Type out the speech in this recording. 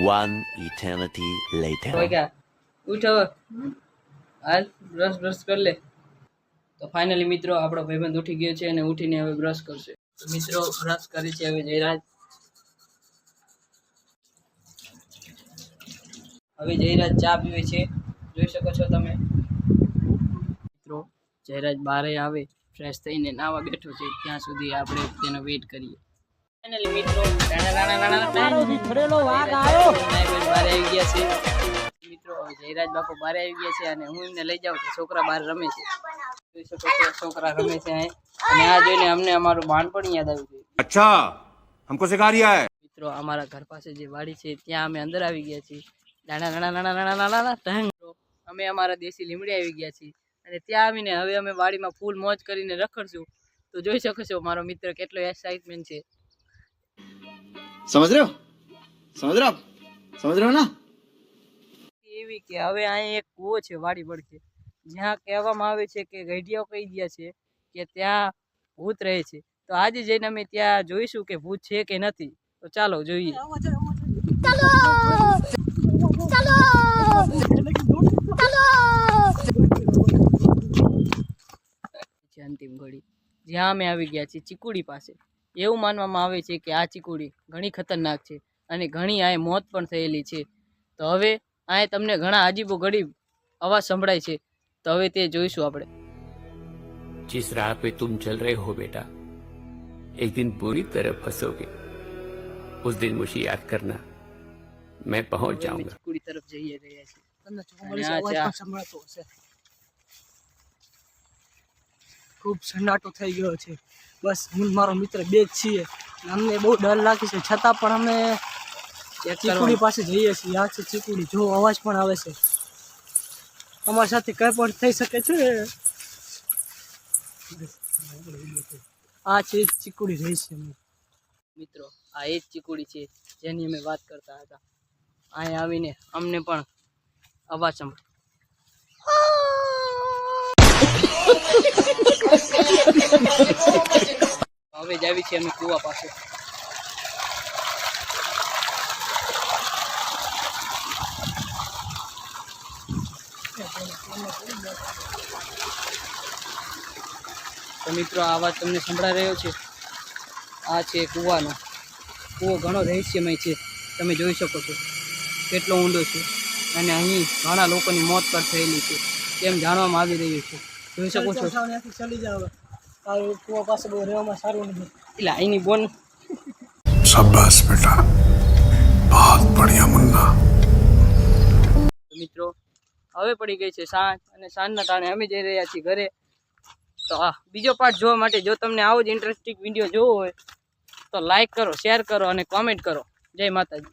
One eternity later. ઉઠ હવે હાલ બ્રશ કરી લે. તો ફાઇનલી મિત્રો આપણો ભાઈબંધ ઉઠી ગયો છે અને ઉઠીને હવે બ્રશ કરશે. તો મિત્રો બ્રશ કરી છે હવે જયરાજ. હવે જયરાજ ચા પીવે છે, જોઈ શકો છો તમે મિત્રો. જયરાજ બહારે આવે ફ્રેશ થઈને નાવા બેઠો છે, ત્યાં સુધી આપણે તેનો વેઇટ કરીએ. ફાઇનલી મિત્રો બહાર આવી ગયા છે. મિત્રો જયરાજ બાપુ બહાર આવી ગયા છે અને હું એમને લઈ જાઉં તો છોકરા બહાર રમે છે. જોઈ શકો છો છોકરા રમે છે અને આ જોઈને અમને અમારું બાળપણ યાદ આવ્યું છે. અચ્છા हमको सिखा रिया है. મિત્રો અમારા ઘર પાસે જે વાડી છે ત્યાં અમે અંદર આવી ગયા છીએ. અમે અમારા દેશી લીમડી આવી ગયા છીએ અને ત્યાં આવીને હવે અમે વાડીમાં ફૂલ મોજ કરીને રખડશું. તો જોઈ શકો છો મારો મિત્ર કેટલો એક્સાઇટમેન્ટ છે. समझ रहे हो ना. એવી કે હવે અહીં એક કૂવો છે વાડી પડખે, જ્યાં કહેવામાં આવે છે કે ગઢિયાઓ કહી ગયા છે કે ત્યાં ભૂત રહે છે. તો આજે જઈને અમે ત્યાં જોઈશું કે ભૂત છે કે નથી. તો ચાલો જોઈએ. અંતિમ ઘડી જ્યાં અમે આવી ગયા છીએ ચીકુડી પાસે. એવું માનવામાં આવે છે કે આ ચીકુડી ઘણી ખતરનાક છે અને ઘણી આ મોત પણ થયેલી છે. તો હવે આ તમને ઘણા અજીબો ગરીબ અવાજ સંભળાય છે. તો હવે તે જોઈશું આપણે. जिस राह पे तुम चल रहे हो बेटा, एक दिन पूरी तरह फंसोगे. उस दिन मुझे याद करना, मैं पहुंच जाऊंगा. ચીકુડી તરફ જઈ રહ્યા છે. ખૂબ સન્નાટો થઈ ગયો છે. બસ હું મારો મિત્ર બે જ છીએ. અમને બહુ ડર લાગે છે, છતાં પણ અમે ચીકુડી પાસે જઈએ છીએ. આ છે ચીકુડી, જો અવાજ પણ આવે છે. અમારી સાથે કંઈ પણ થઈ શકે છે. આ છે ચીકુડી રહી છે. મિત્રો આ એ જ ચીકુડી છે જેની અમે વાત કરતા હતા. અહીં આવીને અમને પણ અવાજ સંભળાય. હવે જ આવી છે અમે કૂવા પાસે. તો મિત્રો આ અવાજ તમને સંભળાઈ રહ્યો છે. આ છે કૂવાનો. કૂવો ઘણો રહસ્યમય છે, તમે જોઈ શકો છો કેટલો ઊંડો છે અને અહીં ઘણા લોકોની મોત પણ થયેલી છે તેમ જાણવામાં આવી રહ્યું છે. જોઈ શકો છો. ચલી જાવ કૂવા પાસે બહુ રહેવામાં સારું નથી. એટલે અહીંની બોન. શાબાશ બેટા, બહુત બઢિયા મુન્ના. મિત્રો હવે પડી ગઈ છે સાંજ અને સાંજના ટાણે અમે જઈ રહ્યા છીએ ઘરે. તો આ બીજો પાર્ટ જોવા માટે જો તમને આવો જ ઇન્ટરેસ્ટિંગ વિડીયો જોવો હોય તો લાઈક કરો, શેર કરો અને કોમેન્ટ કરો. જય માતાજી.